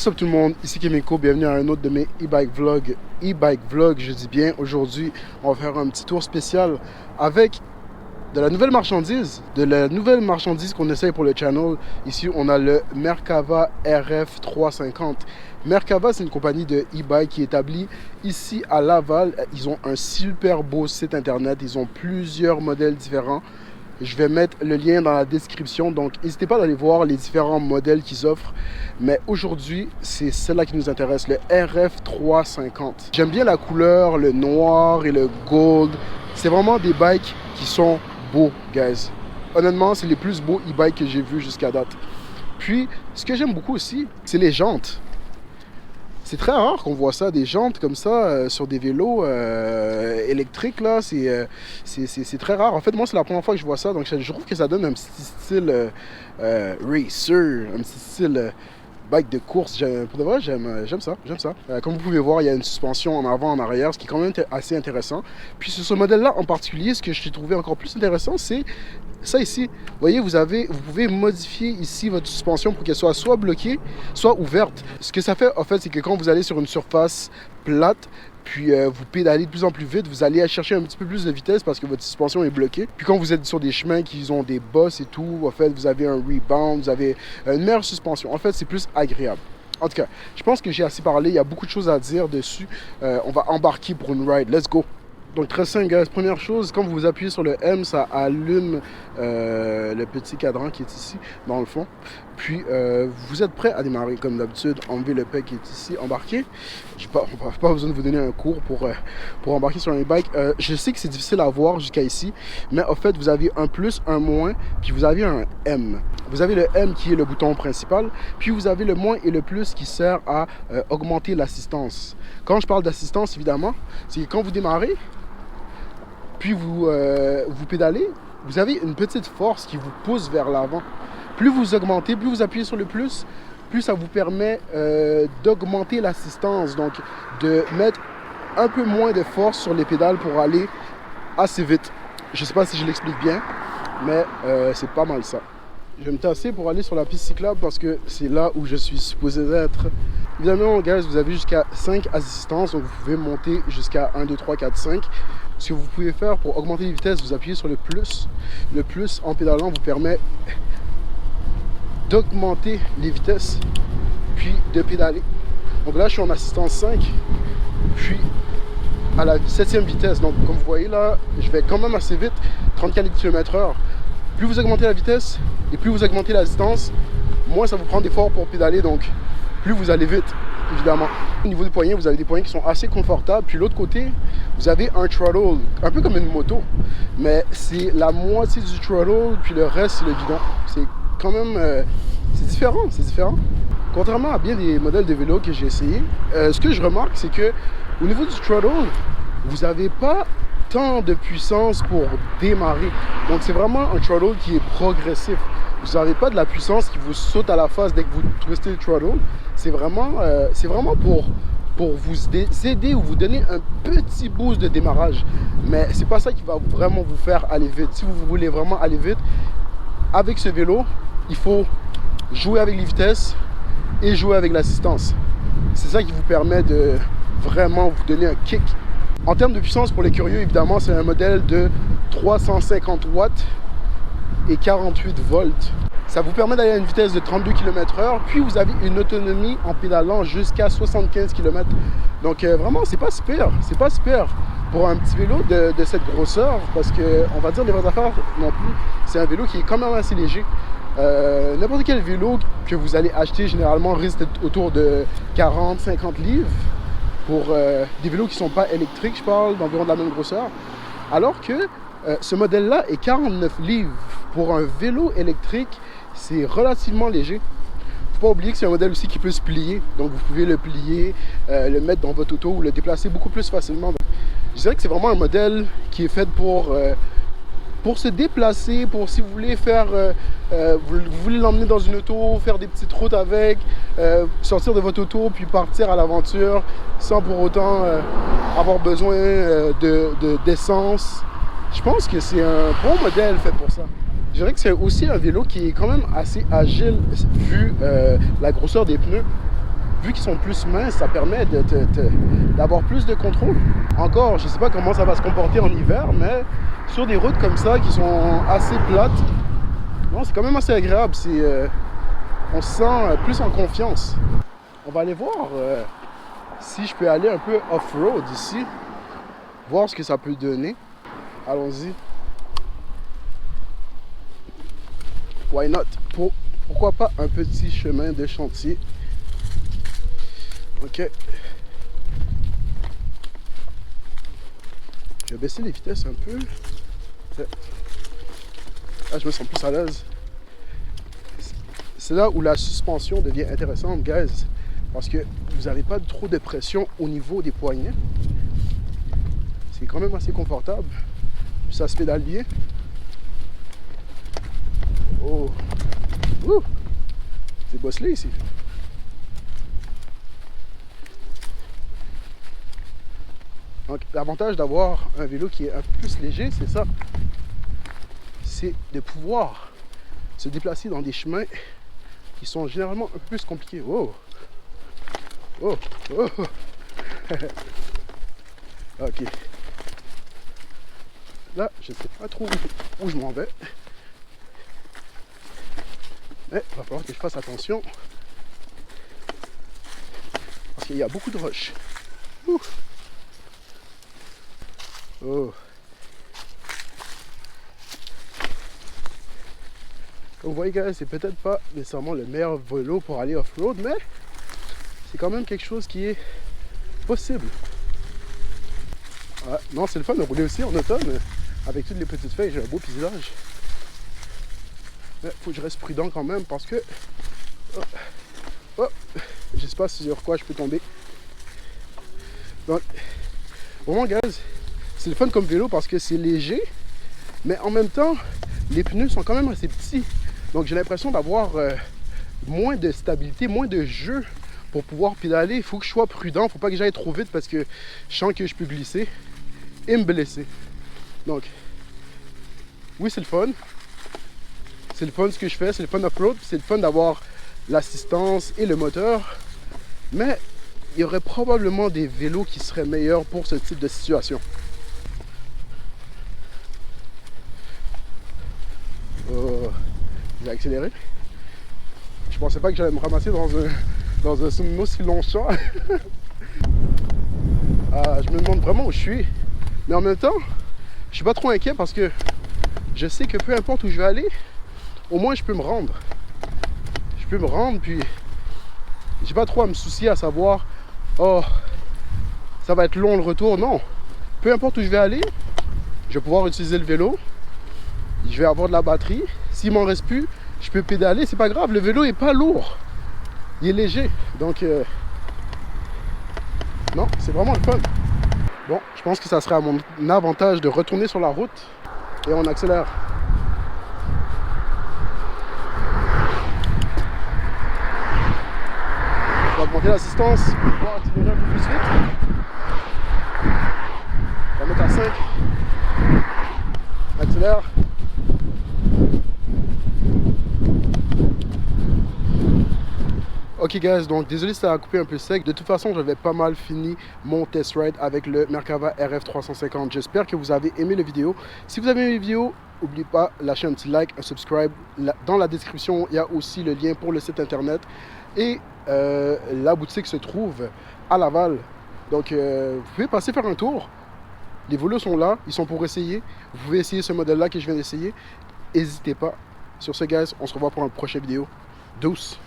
What's up tout le monde, ici Kimiko, bienvenue à un autre de mes e-bike vlogs. E-bike vlog, je dis bien, aujourd'hui on va faire un petit tour spécial avec de la nouvelle marchandise qu'on essaye pour le channel. Ici on a le Merkava RF 350. Merkava, c'est une compagnie de e-bike qui est établie ici à Laval. Ils ont un super beau site internet, ils ont plusieurs modèles différents. Je vais mettre le lien dans la description, donc n'hésitez pas à aller voir les différents modèles qu'ils offrent. Mais aujourd'hui, c'est celle-là qui nous intéresse, le RF 350. J'aime bien la couleur, le noir et le gold. C'est vraiment des bikes qui sont beaux, guys. Honnêtement, c'est les plus beaux e-bikes que j'ai vus jusqu'à date. Puis, ce que j'aime beaucoup aussi, c'est les jantes. C'est très rare qu'on voit ça, des jantes comme ça sur des vélos électriques là. C'est très rare. En fait, moi, c'est la première fois que je vois ça. Donc, je trouve que ça donne un petit style racer, un petit style bike de course. Pour de vrai, j'aime ça. Comme vous pouvez voir, il y a une suspension en avant, en arrière, ce qui est quand même assez intéressant. Puis sur ce modèle-là en particulier, ce que j'ai trouvé encore plus intéressant, c'est ça ici. Vous voyez, vous pouvez modifier ici votre suspension pour qu'elle soit bloquée, soit ouverte. Ce que ça fait, en fait, c'est que quand vous allez sur une surface plate, puis vous pédalez de plus en plus vite, vous allez chercher un petit peu plus de vitesse parce que votre suspension est bloquée. Puis quand vous êtes sur des chemins qui ont des bosses et tout, en fait, vous avez un rebound, vous avez une meilleure suspension. En fait, c'est plus agréable. En tout cas, je pense que j'ai assez parlé. Il y a beaucoup de choses à dire dessus. On va embarquer pour une ride. Let's go! Donc très simple, guys. Première chose, quand vous appuyez sur le M, ça allume le petit cadran qui est ici, dans le fond. Puis, vous êtes prêt à démarrer comme d'habitude. Enlevez le pack qui est ici, embarquer. On n'a pas besoin de vous donner un cours pour embarquer sur un e-bike. Je sais que c'est difficile à voir jusqu'à ici, mais en fait, vous avez un plus, un moins, puis vous avez un M. Vous avez le M qui est le bouton principal, puis vous avez le moins et le plus qui sert à augmenter l'assistance. Quand je parle d'assistance, évidemment, c'est que quand vous démarrez, puis vous pédalez, vous avez une petite force qui vous pousse vers l'avant. Plus vous augmentez, plus vous appuyez sur le plus ça vous permet d'augmenter l'assistance, donc de mettre un peu moins de force sur les pédales pour aller assez vite. Je ne sais pas si je l'explique bien, mais c'est pas mal ça. Je vais me tasser pour aller sur la piste cyclable parce que c'est là où je suis supposé être. Évidemment, guys, vous avez jusqu'à 5 assistances, donc vous pouvez monter jusqu'à 1, 2, 3, 4, 5. Ce que vous pouvez faire pour augmenter les vitesses, vous appuyez sur le plus. Le plus en pédalant vous permet d'augmenter les vitesses, puis de pédaler. Donc là, je suis en assistance 5, puis à la 7e vitesse. Donc comme vous voyez là, je vais quand même assez vite, 34 km/h. Plus vous augmentez la vitesse et plus vous augmentez la distance, moins ça vous prend d'efforts pour pédaler, donc plus vous allez vite, évidemment. Au niveau des poignets, vous avez des poignets qui sont assez confortables. Puis l'autre côté, vous avez un throttle, un peu comme une moto. Mais c'est la moitié du throttle, puis le reste, c'est le guidon. C'est quand même... c'est différent. Contrairement à bien des modèles de vélo que j'ai essayé, ce que je remarque, c'est que au niveau du throttle, vous n'avez pas tant de puissance pour démarrer. Donc c'est vraiment un throttle qui est progressif. Vous n'avez pas de la puissance qui vous saute à la face dès que vous twistez le throttle. C'est vraiment pour vous aider ou vous donner un petit boost de démarrage. Mais c'est pas ça qui va vraiment vous faire aller vite. Si vous voulez vraiment aller vite, avec ce vélo, il faut jouer avec les vitesses et jouer avec l'assistance. C'est ça qui vous permet de vraiment vous donner un kick. En termes de puissance, pour les curieux, évidemment, c'est un modèle de 350 watts et 48 volts. Ça vous permet d'aller à une vitesse de 32 km/h, puis vous avez une autonomie en pédalant jusqu'à 75 km. Donc vraiment, c'est pas super pour un petit vélo de cette grosseur, parce que on va dire les vraies affaires non plus. C'est un vélo qui est quand même assez léger. N'importe quel vélo que vous allez acheter généralement risque d'être autour de 40-50 livres. Pour des vélos qui ne sont pas électriques, je parle d'environ de la même grosseur. Alors que ce modèle-là est 49 livres. Pour un vélo électrique, c'est relativement léger. Il ne faut pas oublier que c'est un modèle aussi qui peut se plier. Donc vous pouvez le plier, le mettre dans votre auto ou le déplacer beaucoup plus facilement. Donc, je dirais que c'est vraiment un modèle qui est fait pour se déplacer, pour si vous voulez faire, vous voulez l'emmener dans une auto, faire des petites routes avec, sortir de votre auto puis partir à l'aventure sans pour autant avoir besoin d'essence. Je pense que c'est un bon modèle fait pour ça. Je dirais que c'est aussi un vélo qui est quand même assez agile vu la grosseur des pneus. vu qu'ils sont plus minces, ça permet d'avoir plus de contrôle. Encore, je sais pas comment ça va se comporter en hiver, mais sur des routes comme ça qui sont assez plates, non, c'est quand même assez agréable. On se sent plus en confiance. On va aller voir si je peux aller un peu off-road ici, voir ce que ça peut donner. Allons-y. Why not? Pourquoi pas un petit chemin de chantier? Ok. Je vais baisser les vitesses un peu. Là, je me sens plus à l'aise. C'est là où la suspension devient intéressante, guys. Parce que vous n'avez pas trop de pression au niveau des poignets. C'est quand même assez confortable. Puis ça se pédale bien. Oh! Ouh! C'est bosselé ici. Donc, l'avantage d'avoir un vélo qui est un peu plus léger, c'est ça. C'est de pouvoir se déplacer dans des chemins qui sont généralement un peu plus compliqués. Oh! Oh! Oh! Ok. Là, je ne sais pas trop où je m'en vais. Mais il va falloir que je fasse attention. Parce qu'il y a beaucoup de roches. Ouh. Oh. Comme vous voyez, guys, c'est peut-être pas nécessairement le meilleur vélo pour aller off-road, mais c'est quand même quelque chose qui est possible. Ouais. Non, c'est le fun de rouler aussi en automne. Avec toutes les petites feuilles, j'ai un beau paysage. Mais faut que je reste prudent quand même parce que... Oh, oh, je sais pas sur quoi je peux tomber. Donc, vraiment, guys, c'est le fun comme vélo parce que c'est léger, mais en même temps, les pneus sont quand même assez petits. Donc, j'ai l'impression d'avoir moins de stabilité, moins de jeu pour pouvoir pédaler. Il faut que je sois prudent, il ne faut pas que j'aille trop vite parce que je sens que je peux glisser et me blesser. Donc, oui, c'est le fun. C'est le fun ce que je fais, c'est le fun off-road, c'est le fun d'avoir l'assistance et le moteur. Mais il y aurait probablement des vélos qui seraient meilleurs pour ce type de situation. J'ai accéléré. Je pensais pas que j'allais me ramasser dans un aussi long champ. Je me demande vraiment où je suis. Mais en même temps, je suis pas trop inquiet parce que je sais que peu importe où je vais aller, au moins je peux me rendre. Je peux me rendre, puis j'ai pas trop à me soucier à savoir, oh, ça va être long le retour. Non. Peu importe où je vais aller, je vais pouvoir utiliser le vélo. Je vais avoir de la batterie. S'il m'en reste plus, je peux pédaler. C'est pas grave, le vélo est pas lourd. Il est léger. Donc, non, c'est vraiment le fun. Bon, je pense que ça serait à mon avantage de retourner sur la route. Et on accélère. On va augmenter l'assistance pour pouvoir accélérer un peu plus vite. On va mettre à 5. Accélère. Ok guys, donc désolé si ça a coupé un peu sec. De toute façon, j'avais pas mal fini mon test ride avec le Merkava RF350. J'espère que vous avez aimé la vidéo. Si vous avez aimé la vidéo, n'oubliez pas lâcher un petit like, un subscribe. Dans la description, il y a aussi le lien pour le site internet. Et la boutique se trouve à Laval. Donc vous pouvez passer faire un tour. Les vélos sont là, ils sont pour essayer. Vous pouvez essayer ce modèle-là que je viens d'essayer. N'hésitez pas. Sur ce guys, on se revoit pour une prochaine vidéo. Douce!